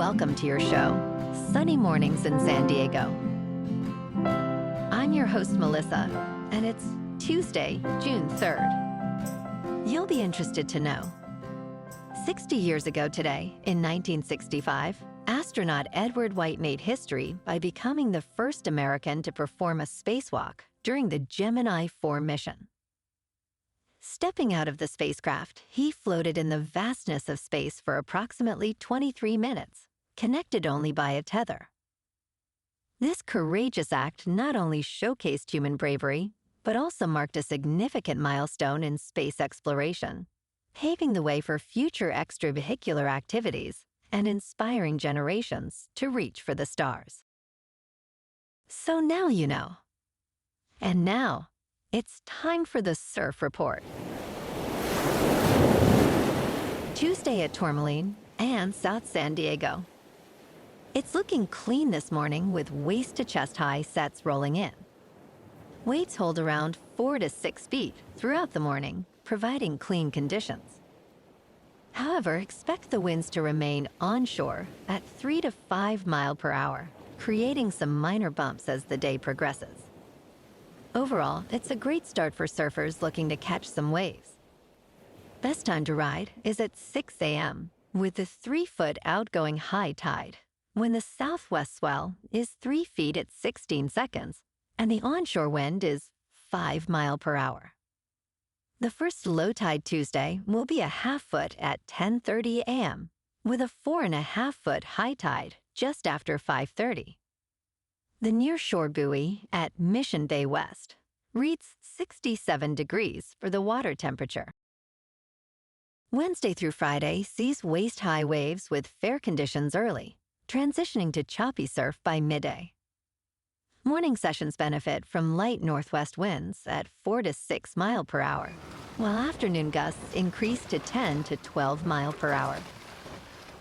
welcome to your show, Sunny Mornings in San Diego. I'm your host, Melissa, and it's Tuesday, June 3rd. You'll be interested to know. 60 years ago today, in 1965, astronaut Edward White made history by becoming the first American to perform a spacewalk during the Gemini 4 mission. Stepping out of the spacecraft, he floated in the vastness of space for approximately 23 minutes, connected only by a tether. This courageous act not only showcased human bravery, but also marked a significant milestone in space exploration, paving the way for future extravehicular activities and inspiring generations to reach for the stars. So now you know. And now, it's time for the Surf Report. Tuesday at Tourmaline and South San Diego. It's looking clean this morning with waist to chest high sets rolling in. Waves hold around 4 to 6 feet throughout the morning, providing clean conditions. However, expect the winds to remain onshore at 3 to 5 miles per hour, creating some minor bumps as the day progresses. Overall, it's a great start for surfers looking to catch some waves. Best time to ride is at 6 a.m. with the 3-foot outgoing high tide, when the southwest swell is 3 feet at 16 seconds and the onshore wind is 5 miles per hour. The first low tide Tuesday will be a half-foot at 10:30 a.m. with a 4.5-foot high tide just after 5:30. The nearshore buoy at Mission Bay West reads 67 degrees for the water temperature. Wednesday through Friday sees waist-high waves with fair conditions early, transitioning to choppy surf by midday. Morning sessions benefit from light northwest winds at 4 to 6 miles per hour, while afternoon gusts increase to 10 to 12 miles per hour.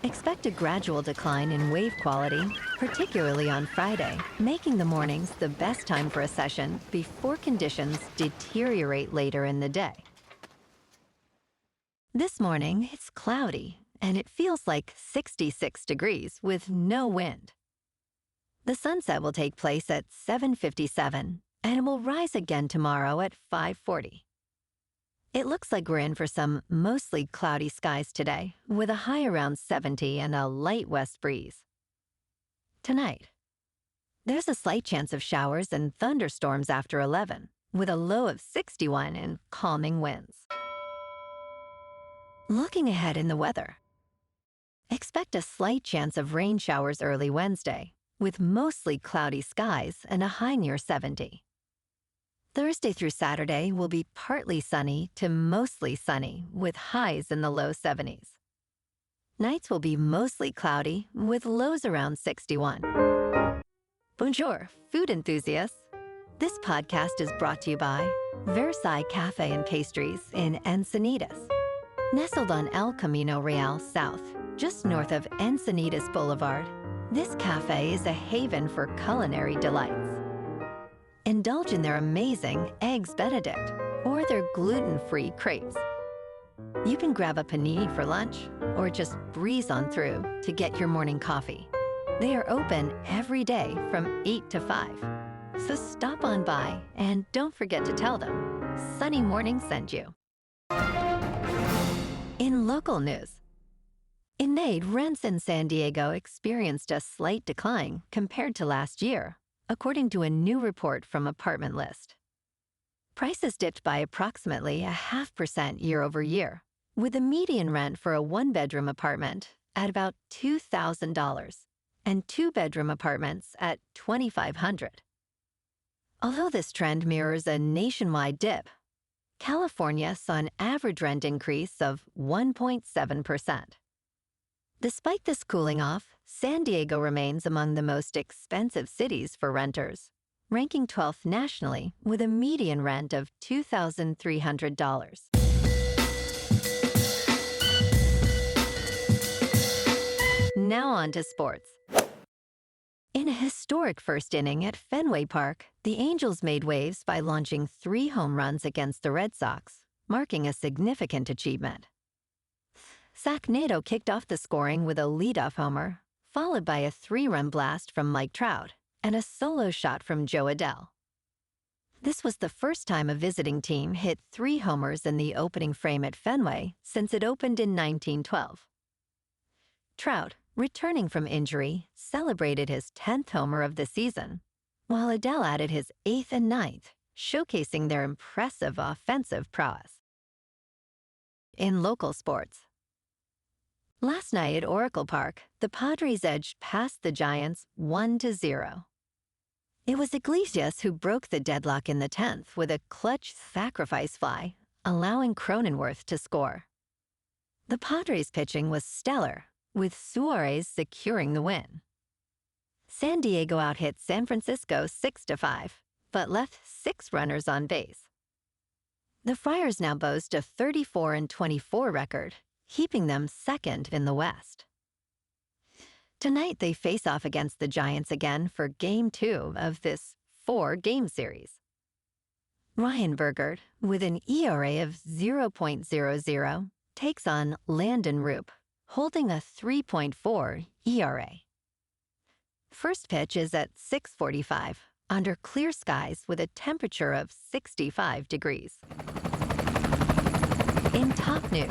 Expect a gradual decline in wave quality, particularly on Friday, making the mornings the best time for a session before conditions deteriorate later in the day. This morning, it's cloudy, and it feels like 66 degrees with no wind. The sunset will take place at 7:57, and it will rise again tomorrow at 5:40. It looks like we're in for some mostly cloudy skies today, with a high around 70 and a light west breeze. Tonight, there's a slight chance of showers and thunderstorms after 11, with a low of 61 and calming winds. Looking ahead in the weather, expect a slight chance of rain showers early Wednesday, with mostly cloudy skies and a high near 70. Thursday through Saturday will be partly sunny to mostly sunny, with highs in the low 70s. Nights will be mostly cloudy, with lows around 61. Bonjour, food enthusiasts. This podcast is brought to you by Versailles Cafe and Pastries in Encinitas. Nestled on El Camino Real South, just north of Encinitas Boulevard, this cafe is a haven for culinary delights. Indulge in their amazing Eggs Benedict or their gluten-free crepes. You can grab a panini for lunch or just breeze on through to get your morning coffee. They are open every day from 8 to 5. So stop on by and don't forget to tell them Sunny Morning sent you. In local news, in May, rents in San Diego experienced a slight decline compared to last year, according to a new report from Apartment List. Prices dipped by approximately 0.5% year over year, with the median rent for a one-bedroom apartment at about $2,000 and two-bedroom apartments at $2,500. Although this trend mirrors a nationwide dip, California saw an average rent increase of 1.7%. Despite this cooling off, San Diego remains among the most expensive cities for renters, ranking 12th nationally with a median rent of $2,300. Now on to sports. In a historic first inning at Fenway Park, the Angels made waves by launching 3 home runs against the Red Sox, marking a significant achievement. Zach Nato kicked off the scoring with a leadoff homer, followed by a 3-run blast from Mike Trout and a solo shot from Joe Adell. This was the first time a visiting team hit 3 homers in the opening frame at Fenway since it opened in 1912. Trout, returning from injury, celebrated his 10th homer of the season, while Adell added his 8th and 9th, showcasing their impressive offensive prowess. In local sports, last night at Oracle Park, the Padres edged past the Giants 1-0. It was Iglesias who broke the deadlock in the 10th with a clutch sacrifice fly, allowing Cronenworth to score. The Padres' pitching was stellar, with Suarez securing the win. San Diego out-hit San Francisco 6-5, but left 6 runners on base. The Friars now boast a 34-24 record, keeping them second in the West. Tonight they face off against the Giants again for Game 2 of this 4-game series. Ryan Burgert, with an ERA of 0.00, takes on Landon Roop, holding a 3.4 ERA. First pitch is at 6:45, under clear skies with a temperature of 65 degrees. In top news,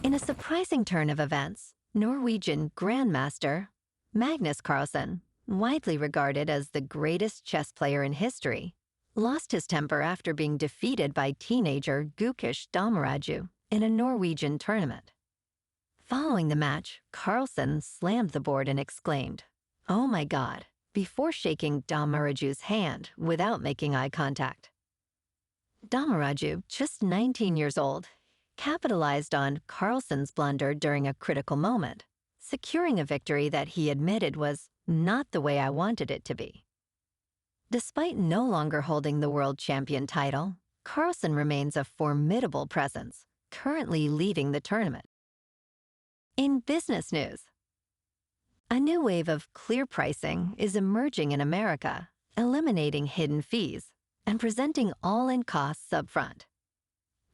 in a surprising turn of events, Norwegian Grandmaster Magnus Carlsen, widely regarded as the greatest chess player in history, lost his temper after being defeated by teenager Gukesh Dommaraju in a Norwegian tournament. Following the match, Carlsen slammed the board and exclaimed, "Oh my God," before shaking Domaraju's hand without making eye contact. Dommaraju, just 19 years old, capitalized on Carlsen's blunder during a critical moment, securing a victory that he admitted was not the way I wanted it to be. Despite no longer holding the world champion title, Carlsen remains a formidable presence, currently leading the tournament. In business news, a new wave of clear pricing is emerging in America, eliminating hidden fees and presenting all-in costs up front.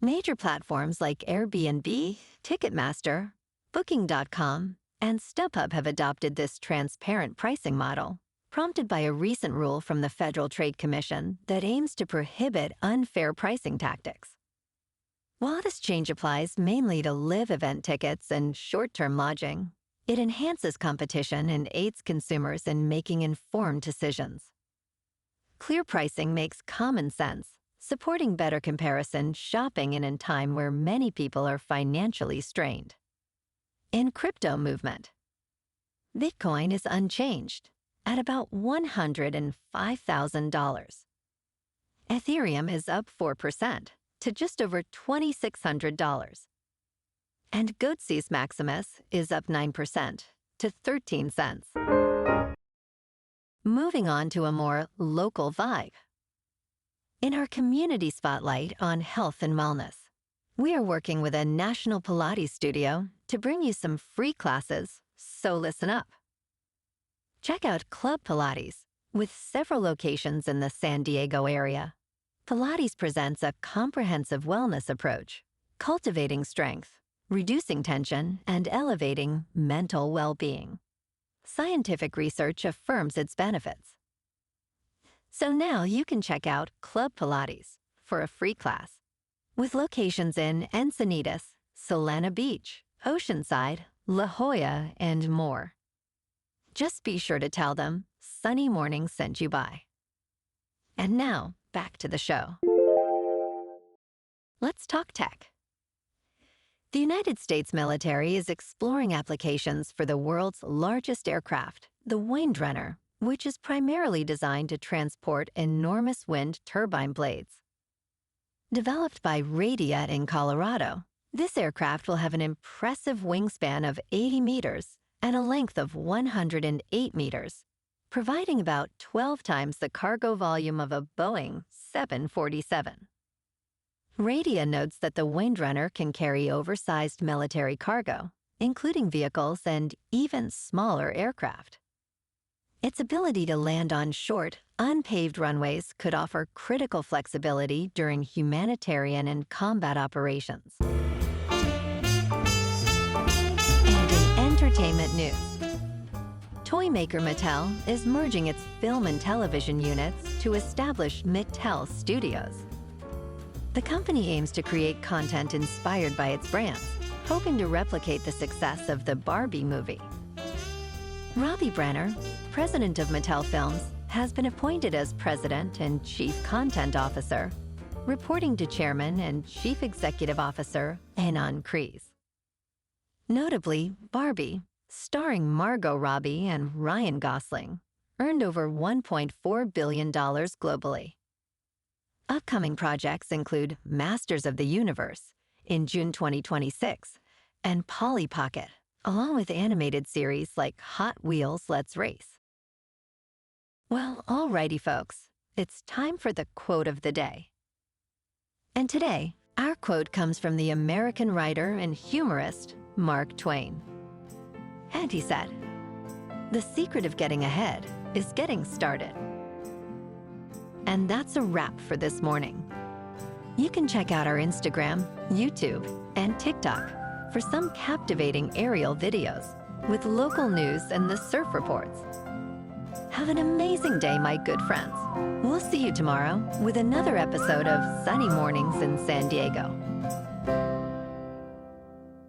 Major platforms like Airbnb, Ticketmaster, Booking.com, and StubHub have adopted this transparent pricing model, prompted by a recent rule from the Federal Trade Commission that aims to prohibit unfair pricing tactics. While this change applies mainly to live event tickets and short-term lodging, it enhances competition and aids consumers in making informed decisions. Clear pricing makes common sense, supporting better comparison shopping in a time where many people are financially strained. In crypto movement, Bitcoin is unchanged at about $105,000. Ethereum is up 4% to just over $2,600. And Goatse's Maximus is up 9% to 13 cents. Moving on to a more local vibe. In our community spotlight on health and wellness, we are working with a national Pilates studio to bring you some free classes, so listen up. Check out Club Pilates, with several locations in the San Diego area. Pilates presents a comprehensive wellness approach, cultivating strength, reducing tension, and elevating mental well-being. Scientific research affirms its benefits. So now you can check out Club Pilates for a free class, with locations in Encinitas, Solana Beach, Oceanside, La Jolla, and more. Just be sure to tell them Sunny Morning sent you by. And now, back to the show. Let's talk tech. The United States military is exploring applications for the world's largest aircraft, the WindRunner, which is primarily designed to transport enormous wind turbine blades. Developed by Radiat in Colorado, this aircraft will have an impressive wingspan of 80 meters and a length of 108 meters, providing about 12 times the cargo volume of a Boeing 747. Radia notes that the WindRunner can carry oversized military cargo, including vehicles and even smaller aircraft. Its ability to land on short, unpaved runways could offer critical flexibility during humanitarian and combat operations. And in entertainment news, Toy maker Mattel is merging its film and television units to establish Mattel Studios. The company aims to create content inspired by its brands, hoping to replicate the success of the Barbie movie. Robbie Brenner, president of Mattel Films, has been appointed as president and chief content officer, reporting to chairman and chief executive officer Ynon Kreiz. Notably, Barbie, starring Margot Robbie and Ryan Gosling, earned over $1.4 billion globally. Upcoming projects include Masters of the Universe in June 2026 and Polly Pocket, along with animated series like Hot Wheels Let's Race. Well, alrighty folks, it's time for the quote of the day. And today, our quote comes from the American writer and humorist Mark Twain. And he said, "The secret of getting ahead is getting started." And that's a wrap for this morning. You can check out our Instagram, YouTube, and TikTok for some captivating aerial videos with local news and the surf reports. Have an amazing day, my good friends. We'll see you tomorrow with another episode of Sunny Mornings in San Diego.